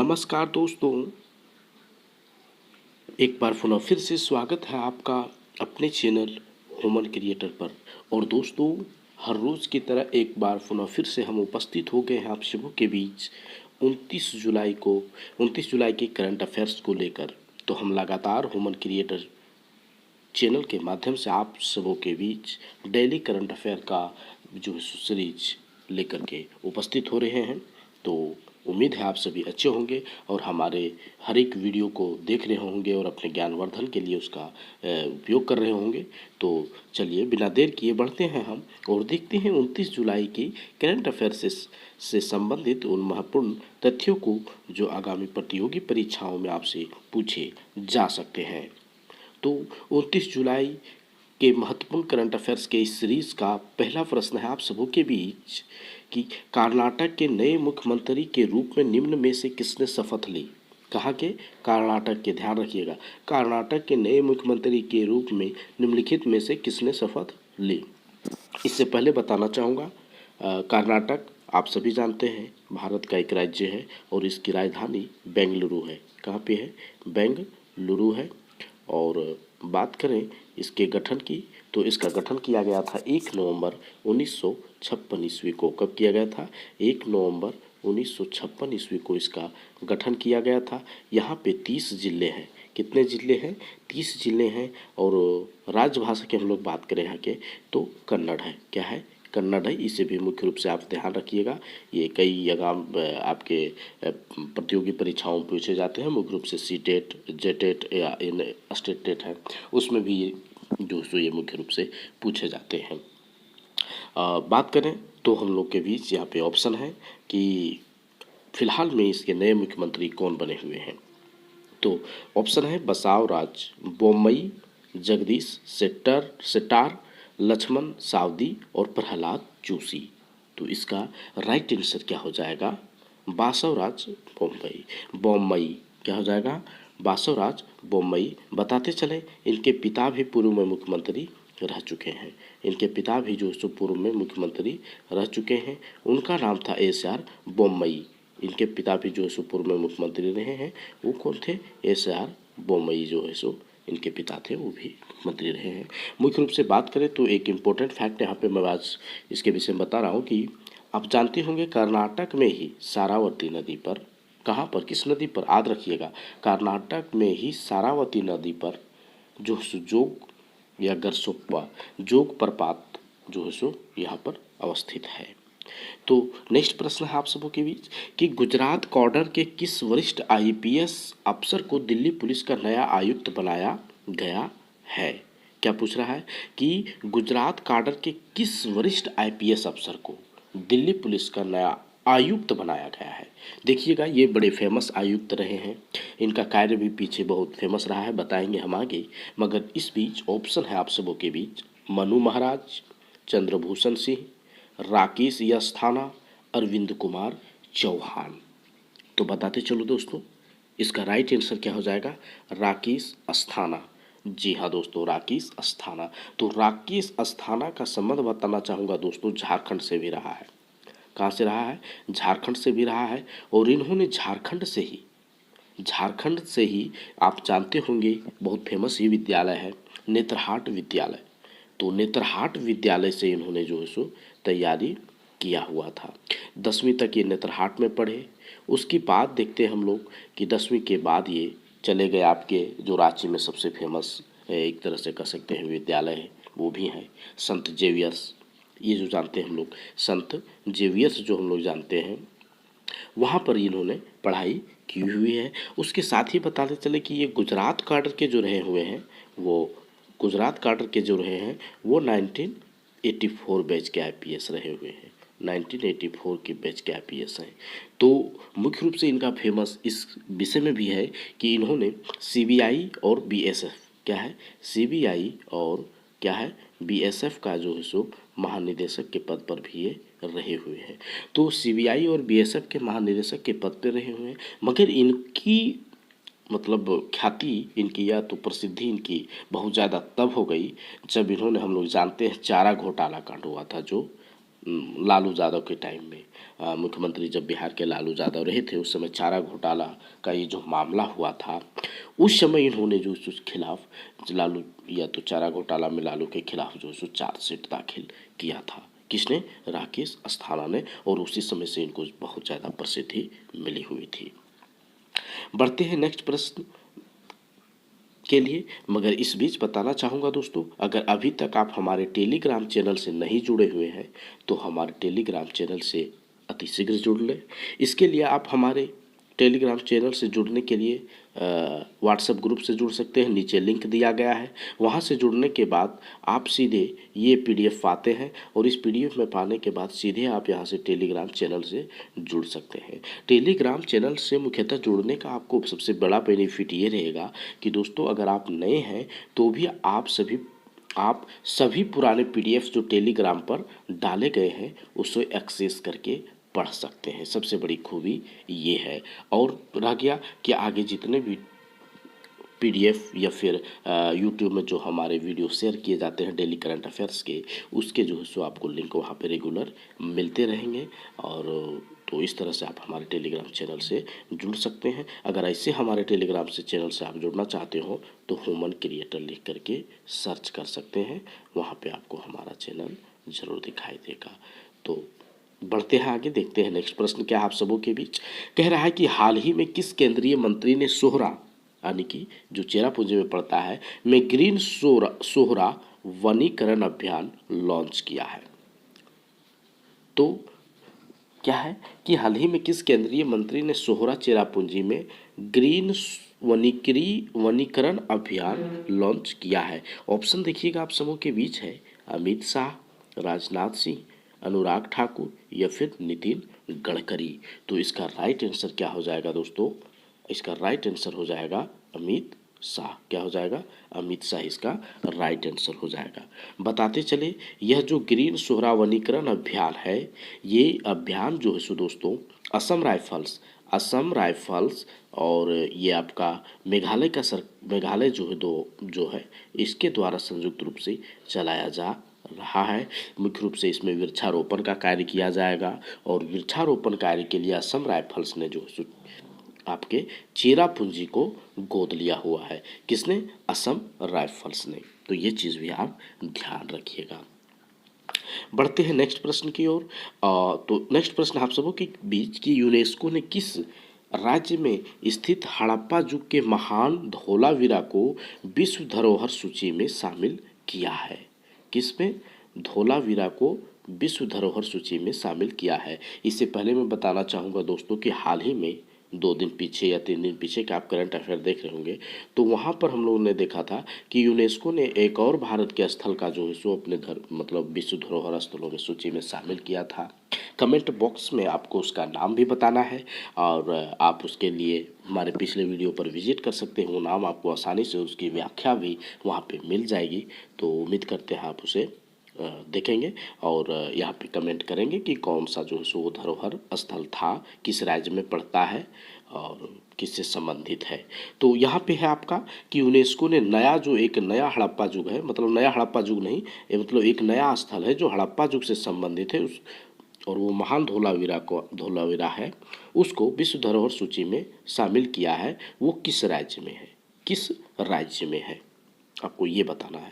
नमस्कार दोस्तों, एक बार पुनः फिर से स्वागत है आपका अपने चैनल ह्यूमन क्रिएटर पर। और दोस्तों, हर रोज़ की तरह एक बार पुनः फिर से हम उपस्थित हो गए हैं आप सबों के बीच 29 जुलाई के करंट अफेयर्स को लेकर। तो हम लगातार ह्यूमन क्रिएटर चैनल के माध्यम से आप सबों के बीच डेली करंट अफेयर का जो सीरीज लेकर के उपस्थित हो रहे हैं। तो उम्मीद है आप सभी अच्छे होंगे और हमारे हर एक वीडियो को देख रहे होंगे और अपने ज्ञानवर्धन के लिए उसका उपयोग कर रहे होंगे। तो चलिए बिना देर किए बढ़ते हैं हम और देखते हैं 29 जुलाई की करंट अफेयर से संबंधित उन महत्वपूर्ण तथ्यों को जो आगामी प्रतियोगी परीक्षाओं में आपसे पूछे जा सकते हैं। तो 29 जुलाई के महत्वपूर्ण करंट अफेयर्स के इस सीरीज का पहला प्रश्न है आप सबों के बीच कि कर्नाटक के नए मुख्यमंत्री के रूप में निम्न में से किसने शपथ ली। कहाँ के? कर्नाटक के, ध्यान रखिएगा, कर्नाटक के नए मुख्यमंत्री के रूप में निम्नलिखित में से किसने शपथ ली। इससे पहले बताना चाहूँगा, कर्नाटक आप सभी जानते हैं भारत का एक राज्य है और इसकी राजधानी बेंगलुरु है। कहाँ पे है? बेंगलुरु है। और बात करें इसके गठन की, तो इसका गठन किया गया था 1 नवंबर 1956 ईस्वी को। कब किया गया था? 1 नवंबर 1956 ईस्वी को इसका गठन किया गया था। यहाँ पे 30 जिले हैं। कितने जिले हैं? 30 जिले हैं। और राजभाषा की हम लोग बात करें यहाँ के, तो कन्नड़ है। क्या है? कन्नड़ है। इसे भी मुख्य रूप से आप ध्यान रखिएगा। ये कई आपके प्रतियोगी परीक्षाओं में पूछे जाते हैं। मुख्य रूप से सीटेट, जेटेट या इन स्टेट टेट है, उसमें भी दोस्तों ये मुख्य रूप से पूछे जाते हैं। बात करें तो हम लोग के बीच यहाँ पे ऑप्शन है कि फिलहाल में इसके नए मुख्यमंत्री कौन बने हुए हैं। तो ऑप्शन है बसवराज बोम्मई, जगदीश शेट्टार, लक्ष्मण सावदी और प्रहलाद जोशी। तो इसका राइट आंसर क्या हो जाएगा? बसवराज बोम्मई क्या हो जाएगा? बसवराज बोम्मई। बताते चले इनके पिता भी पूर्व में मुख्यमंत्री रह चुके हैं। इनके पिता भी जो सो पूर्व में मुख्यमंत्री रह चुके हैं। उनका नाम था एस.आर. बोम्मई। इनके पिता भी जो सो पूर्व में मुख्यमंत्री रहे हैं। वो कौन थे? एस.आर. बोम्मई जो है सो इनके पिता थे, वो भी मुख्यमंत्री रहे हैं। मुख्य रूप से बात करें तो एक इम्पोर्टेंट फैक्ट यहाँ पे मैं आज इसके विषय में बता रहा हूँ कि आप जानते होंगे कर्नाटक में ही सारावती नदी पर, कहाँ पर, किस नदी पर? याद रखिएगा, कर्नाटक में ही सारावती नदी पर जो जोग या गरसोप्पा जोग प्रपात जो है सो यहाँ पर अवस्थित है। तो नेक्स्ट प्रश्न है आप सबों के बीच कि गुजरात कॉडर के किस वरिष्ठ आईपीएस अफसर को दिल्ली पुलिस का नया आयुक्त बनाया गया है। क्या पूछ रहा है कि गुजरात काडर के किस वरिष्ठ आईपीएस अफसर को दिल्ली पुलिस का नया आयुक्त बनाया गया है। देखिएगा, ये बड़े फेमस आयुक्त रहे हैं। इनका कार्य भी पीछे बहुत फेमस रहा है, बताएंगे हम आगे। मगर इस बीच ऑप्शन है आप सबों के बीच मनु महाराज, चंद्रभूषण सिंह, राकेश अस्थाना, अरविंद कुमार चौहान। तो बताते चलो दोस्तों, इसका राइट आंसर क्या हो जाएगा? राकेश अस्थाना। जी हाँ दोस्तों, राकेश अस्थाना। तो राकेश अस्थाना का संबंध बताना चाहूँगा दोस्तों, झारखंड से भी रहा है। कहाँ से रहा है? झारखंड से भी रहा है। और इन्होंने झारखंड से ही आप जानते होंगे बहुत फेमस ही विद्यालय है नेत्रहाट विद्यालय। तो नेत्रहाट विद्यालय से इन्होंने जो है सो तैयारी किया हुआ था। 10वीं तक ये नेत्रहाट में पढ़े। उसके बाद देखते हैं हम लोग कि 10वीं के बाद ये चले गए आपके जो रांची में सबसे फेमस एक तरह से कह सकते हैं विद्यालय है, वो भी है संत जेवियर्स। ये जो जानते हैं हम लोग संत जेवियर्स जो हम लोग जानते हैं, वहाँ पर इन्होंने पढ़ाई की हुई है। उसके साथ ही बताते चले कि ये गुजरात काडर के जो रहे हुए हैं, वो गुजरात काडर के जो रहे हैं वो 1984 बैच के आईपीएस रहे हुए हैं। 1984 के बैच के आईपीएस हैं। तो मुख्य रूप से इनका फेमस इस विषय में भी है कि इन्होंने सीबीआई और बीएसएफ, क्या है? सीबीआई और क्या है? बीएसएफ का जो है सो महानिदेशक के पद पर भी ये रहे हुए हैं। तो सीबीआई और बीएसएफ के महानिदेशक के पद पर रहे हुए हैं। मगर इनकी मतलब ख्याति इनकी या तो प्रसिद्धि इनकी बहुत ज़्यादा तब हो गई जब इन्होंने, हम लोग जानते हैं, चारा घोटाला कांड हुआ था जो लालू यादव के टाइम में मुख्यमंत्री जब बिहार के लालू यादव रहे थे, उस समय चारा घोटाला का ये जो मामला हुआ था, उस समय इन्होंने जो उस खिलाफ लालू या तो चारा घोटाला में लालू के खिलाफ जो सो चार्जशीट दाखिल किया था। किसने? राकेश अस्थाना ने। और उसी समय से इनको बहुत ज़्यादा प्रसिद्धि मिली हुई थी। बढ़ते हैं नेक्स्ट प्रश्न के लिए, मगर इस बीच बताना चाहूँगा दोस्तों, अगर अभी तक आप हमारे टेलीग्राम चैनल से नहीं जुड़े हुए हैं तो हमारे टेलीग्राम चैनल से अतिशीघ्र जुड़ लें। इसके लिए आप हमारे टेलीग्राम चैनल से जुड़ने के लिए व्हाट्सएप ग्रुप से जुड़ सकते हैं, नीचे लिंक दिया गया है। वहाँ से जुड़ने के बाद आप सीधे ये पीडीएफ पाते हैं और इस पीडीएफ में पाने के बाद सीधे आप यहाँ से टेलीग्राम चैनल से जुड़ सकते हैं। टेलीग्राम चैनल से मुख्यतः जुड़ने का आपको सबसे बड़ा बेनिफिट ये रहेगा कि दोस्तों, अगर आप नए हैं तो भी आप सभी पुराने पीडीएफ जो टेलीग्राम पर डाले गए हैं उसे एक्सेस करके पढ़ सकते हैं। सबसे बड़ी खूबी ये है। और रह गया कि आगे जितने भी पीडीएफ या फिर यूट्यूब में जो हमारे वीडियो शेयर किए जाते हैं डेली करंट अफेयर्स के, उसके जो है सो आपको लिंक वहाँ पे रेगुलर मिलते रहेंगे। और तो इस तरह से आप हमारे टेलीग्राम चैनल से जुड़ सकते हैं। अगर ऐसे हमारे टेलीग्राम से चैनल से आप जुड़ना चाहते हो तो ह्यूमन क्रिएटर लिख करके सर्च कर सकते हैं, वहाँ पे आपको हमारा चैनल ज़रूर दिखाई देगा। तो बढ़ते हैं आगे, देखते हैं नेक्स्ट प्रश्न क्या है आप सबों के बीच। कह रहा है कि हाल ही में किस केंद्रीय मंत्री ने सोहरा, यानी कि जो चेरापूंजी में पड़ता है, में ग्रीन सोहरा वनीकरण अभियान लॉन्च किया है। तो क्या है कि हाल ही में किस केंद्रीय मंत्री ने सोहरा चेरापूंजी में ग्रीन वनीकरण अभियान लॉन्च किया है? ऑप्शन देखिएगा आप सबों के बीच है अमित शाह, राजनाथ सिंह, अनुराग ठाकुर या फिर नितिन गडकरी। तो इसका राइट आंसर क्या हो जाएगा दोस्तों? इसका राइट आंसर हो जाएगा अमित शाह। क्या हो जाएगा? अमित शाह इसका राइट आंसर हो जाएगा। बताते चले, यह जो ग्रीन सोहरा वनीकरण अभियान है, ये अभियान जो है सो दोस्तों असम राइफल्स और ये आपका मेघालय जो है इसके द्वारा संयुक्त रूप से चलाया जा रहा है। मुख्य रूप से इसमें वृक्षारोपण का कार्य किया जाएगा और वृक्षारोपण कार्य के लिए असम राइफल्स ने जो आपके चेरापूंजी को गोद लिया हुआ है। किसने? असम राइफल्स ने। तो ये चीज़ भी आप ध्यान रखिएगा। बढ़ते हैं नेक्स्ट प्रश्न की ओर। तो नेक्स्ट प्रश्न आप सबों के बीच की यूनेस्को ने किस राज्य में स्थित हड़प्पा युग के महान धोलावीरा को विश्व धरोहर सूची में शामिल किया है? किसमें? धोलावीरा को विश्व धरोहर सूची में शामिल किया है। इससे पहले मैं बताना चाहूँगा दोस्तों कि हाल ही में 2 दिन पीछे या 3 दिन पीछे का आप करंट अफेयर देख रहे होंगे, तो वहाँ पर हम लोगों ने देखा था कि यूनेस्को ने एक और भारत के स्थल का जो है सो अपने मतलब विश्व धरोहर स्थलों में सूची में शामिल किया था। कमेंट बॉक्स में आपको उसका नाम भी बताना है और आप उसके लिए हमारे पिछले वीडियो पर विजिट कर सकते हैं। वो नाम आपको आसानी से उसकी व्याख्या भी वहाँ पे मिल जाएगी। तो उम्मीद करते हैं आप उसे देखेंगे और यहाँ पे कमेंट करेंगे कि कौन सा जो है सो धरोहर स्थल था, किस राज्य में पड़ता है और किससे संबंधित है। तो यहाँ पे है आपका कि यूनेस्को ने एक नया हड़प्पा युग है, मतलब नया हड़प्पा युग नहीं, ये मतलब एक नया स्थल है जो हड़प्पा युग से संबंधित है और वो महान धोलावीरा है, उसको विश्व धरोहर सूची में शामिल किया है। वो किस राज्य में है? किस राज्य में है आपको ये बताना है।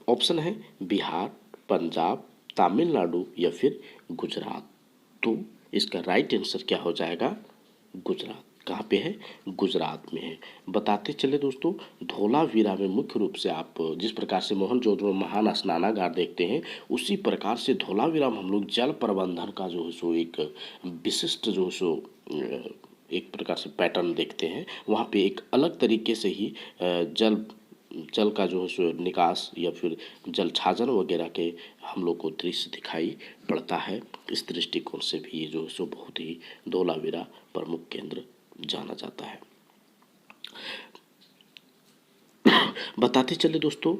ऑप्शन है बिहार, पंजाब, तमिलनाडु या फिर गुजरात। तो इसका राइट आंसर क्या हो जाएगा? गुजरात। कहाँ पे है? गुजरात में है। बताते चले दोस्तों, धोलावीरा में मुख्य रूप से आप जिस प्रकार से मोहनजोदड़ो महान स्नानागार देखते हैं, उसी प्रकार से धोलावीरा में हम लोग जल प्रबंधन का जो है सो एक विशिष्ट जो है सो एक प्रकार से पैटर्न देखते हैं। वहाँ पे एक अलग तरीके से ही जल का जो है सो निकास या फिर जल छाजन वगैरह के हम लोग को दृश्य दिखाई पड़ता है। इस दृष्टिकोण से भी ये जो है सो बहुत ही धोलावीरा प्रमुख केंद्र जाना जाता है। बताते चले दोस्तों,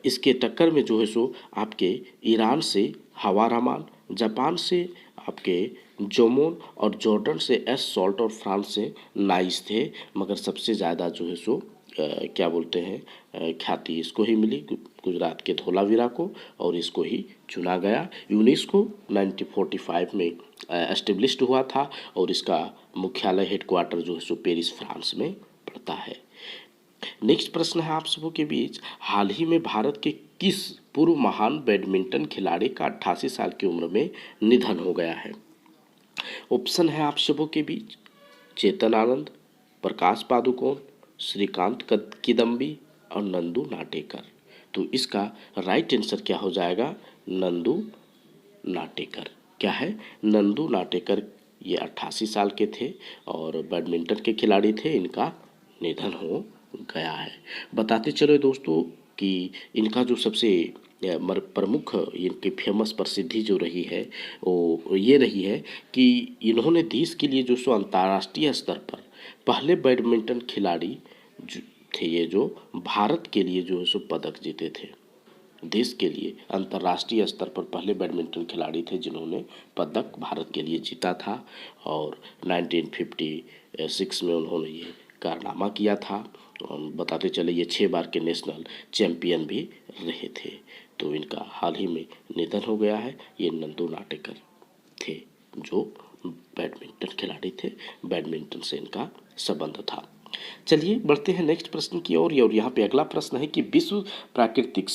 इसके टक्कर में जो है सो आपके ईरान से हवा रहमान, जापान से आपके जोमोन और जॉर्डन से एस सॉल्ट और फ्रांस से नाइस थे, मगर सबसे ज़्यादा जो है सो क्या बोलते हैं ख्याति इसको ही मिली, गुजरात के धोलावीरा को, और इसको ही चुना गया। यूनेस्को 1945 में एस्टेब्लिश्ड हुआ था और इसका मुख्यालय हेडक्वार्टर जो है सो पेरिस फ्रांस में पड़ता है। नेक्स्ट प्रश्न है आप सबों के बीच, हाल ही में भारत के किस पूर्व महान बैडमिंटन खिलाड़ी का 88 साल की उम्र में निधन हो गया है? ऑप्शन है आप सबों के बीच, चेतन आनंद, प्रकाश पादुकोण, श्रीकांत किदम्बी और नंदू नाटेकर। तो इसका राइट आंसर क्या हो जाएगा? नंदू नाटेकर। क्या है? नंदू नाटेकर। ये 88 साल के थे और बैडमिंटन के खिलाड़ी थे, इनका निधन हो गया है। बताते चलो दोस्तों कि इनका जो सबसे प्रमुख इनकी फेमस प्रसिद्धि जो रही है वो ये रही है कि इन्होंने देश के लिए जो सो अंतर्राष्ट्रीय स्तर पर पहले बैडमिंटन खिलाड़ी थे ये जो भारत के लिए जो है सो पदक जीते थे। देश के लिए अंतर्राष्ट्रीय स्तर पर पहले बैडमिंटन खिलाड़ी थे जिन्होंने पदक भारत के लिए जीता था और 1956 में उन्होंने ये कारनामा किया था। बताते चले ये 6 बार के नेशनल चैंपियन भी रहे थे। तो इनका हाल ही में निधन हो गया है। ये नंदू नाटेकर थे जो बैडमिंटन खिलाड़ी थे, बैडमिंटन से इनका संबंध था। चलिए बढ़ते हैं नेक्स्ट प्रश्न की ओर। और यहाँ पे अगला प्रश्न है कि विश्व प्राकृतिक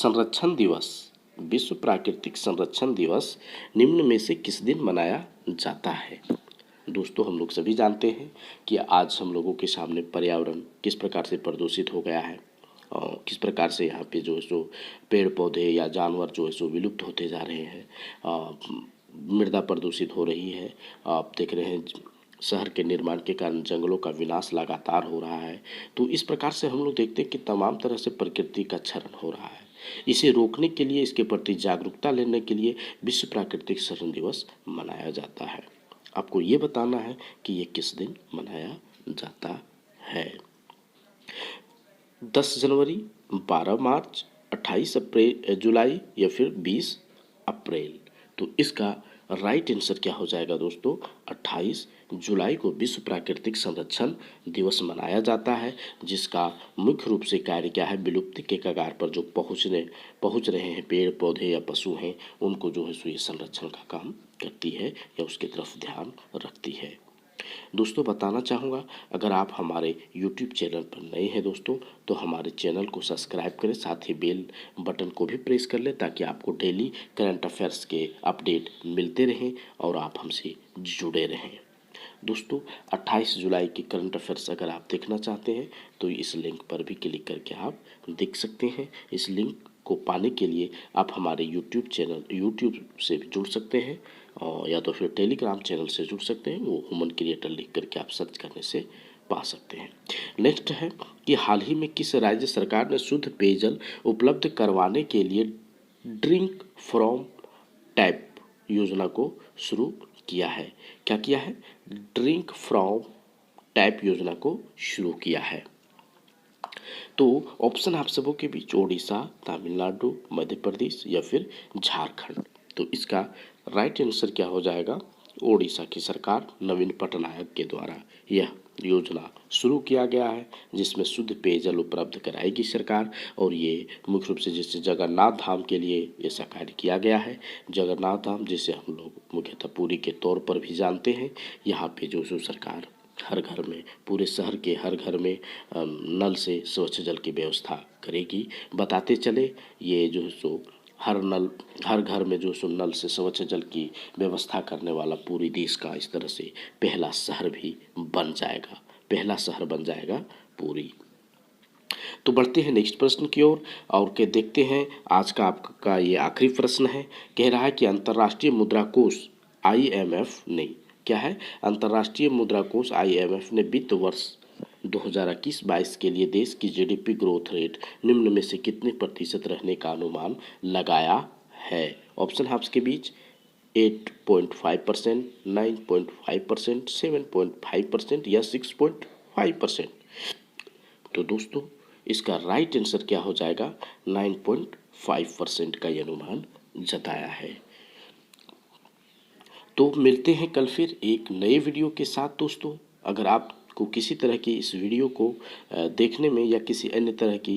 संरक्षण दिवस निम्न में से किस दिन मनाया जाता है? दोस्तों हम लोग सभी जानते हैं कि आज हम लोगों के सामने पर्यावरण किस प्रकार से प्रदूषित हो गया है और किस प्रकार से यहाँ पे जो है सो पेड़ पौधे या जानवर जो है सो विलुप्त होते जा रहे हैं, मृदा प्रदूषित हो रही है। आप देख रहे हैं शहर के निर्माण के कारण जंगलों का विनाश लगातार हो रहा है। तो इस प्रकार से हम लोग देखते हैं कि तमाम तरह से प्रकृति का क्षरण हो रहा है। इसे रोकने के लिए, इसके प्रति जागरूकता लेने के लिए विश्व प्राकृतिक संरक्षण दिवस मनाया जाता है। आपको ये बताना है कि ये किस दिन मनाया जाता है। 10 जनवरी, 12 मार्च, 28 जुलाई या फिर 20 अप्रैल। तो इसका राइट आंसर क्या हो जाएगा दोस्तों? 28 जुलाई को विश्व प्राकृतिक संरक्षण दिवस मनाया जाता है, जिसका मुख्य रूप से कार्य क्या है? विलुप्ति के कगार पर जो पहुंच रहे हैं पेड़ पौधे या पशु हैं, उनको जो है सो ये संरक्षण का काम करती है या उसकी तरफ ध्यान रखती है। दोस्तों बताना चाहूँगा, अगर आप हमारे YouTube चैनल पर नए हैं दोस्तों तो हमारे चैनल को सब्सक्राइब करें, साथ ही बेल बटन को भी प्रेस कर लें ताकि आपको डेली करंट अफेयर्स के अपडेट मिलते रहें और आप हमसे जुड़े रहें। दोस्तों 28 जुलाई की करंट अफेयर्स अगर आप देखना चाहते हैं तो इस लिंक पर भी क्लिक करके आप देख सकते हैं। इस लिंक को पाने के लिए आप हमारे यूट्यूब से भी जुड़ सकते हैं और या तो फिर टेलीग्राम चैनल से जुड़ सकते हैं, वो ह्यूमन क्रिएटर लिख करके आप सर्च करने से पा सकते हैं। नेक्स्ट है कि हाल ही में किस राज्य सरकार ने शुद्ध पेयजल उपलब्ध करवाने के लिए ड्रिंक फ्रॉम टैप योजना को शुरू किया है? क्या किया है? ड्रिंक फ्रॉम टैप योजना को शुरू किया है। तो ऑप्शन आप सबों के बीच ओडिशा, तमिलनाडु, मध्य प्रदेश या फिर झारखंड। तो इसका राइट आंसर क्या हो जाएगा? ओडिशा की सरकार नवीन पटनायक के द्वारा यह योजना शुरू किया गया है, जिसमें शुद्ध पेयजल उपलब्ध कराएगी सरकार। और ये मुख्य रूप से जैसे जगन्नाथ धाम के लिए ऐसा कार्य किया गया है। जगन्नाथ धाम जिसे हम लोग मुख्यतः पुरी के तौर पर भी जानते हैं, यहाँ पे जो सरकार हर घर में, पूरे शहर के हर घर में नल से स्वच्छ जल की व्यवस्था करेगी। बताते चले ये जो सो हर घर में जो सो नल से स्वच्छ जल की व्यवस्था करने वाला पूरी देश का इस तरह से पहला शहर भी बन जाएगा, पहला शहर बन जाएगा पूरी। तो बढ़ते हैं नेक्स्ट प्रश्न की ओर और के देखते हैं आज का आपका ये आखिरी प्रश्न है। कह रहा है कि अंतर्राष्ट्रीय मुद्रा कोष IMF ने क्या है? अंतर्राष्ट्रीय मुद्रा कोष IMF ने वित्त वर्ष 2021-22 के लिए देश की GDP ग्रोथ रेट निम्न में से कितने प्रतिशत रहने का अनुमान लगाया है? ऑप्शन है आपके बीच 8.5%, 9.5%, 7.5% या 6.5%। तो दोस्तों इसका राइट आंसर क्या हो जाएगा? 9.5% का ये अनुमान जताया है। तो मिलते हैं कल फिर एक नए वीडियो के साथ दोस्तों। अगर आप आपको किसी तरह की इस वीडियो को देखने में या किसी अन्य तरह की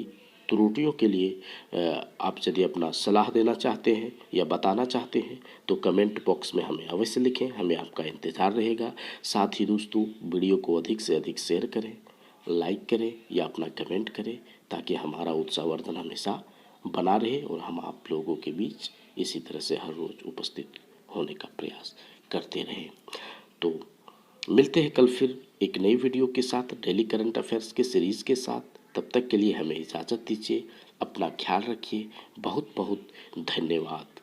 त्रुटियों के लिए आप यदि अपना सलाह देना चाहते हैं या बताना चाहते हैं तो कमेंट बॉक्स में हमें अवश्य लिखें, हमें आपका इंतज़ार रहेगा। साथ ही दोस्तों वीडियो को अधिक से अधिक शेयर करें, लाइक करें या अपना कमेंट करें, ताकि हमारा उत्साहवर्धन हमेशा बना रहे और हम आप लोगों के बीच इसी तरह से हर रोज़ उपस्थित होने का प्रयास करते रहें। तो मिलते हैं कल फिर एक नई वीडियो के साथ, डेली करंट अफेयर्स के सीरीज़ के साथ। तब तक के लिए हमें इजाज़त दीजिए, अपना ख्याल रखिए। बहुत बहुत धन्यवाद।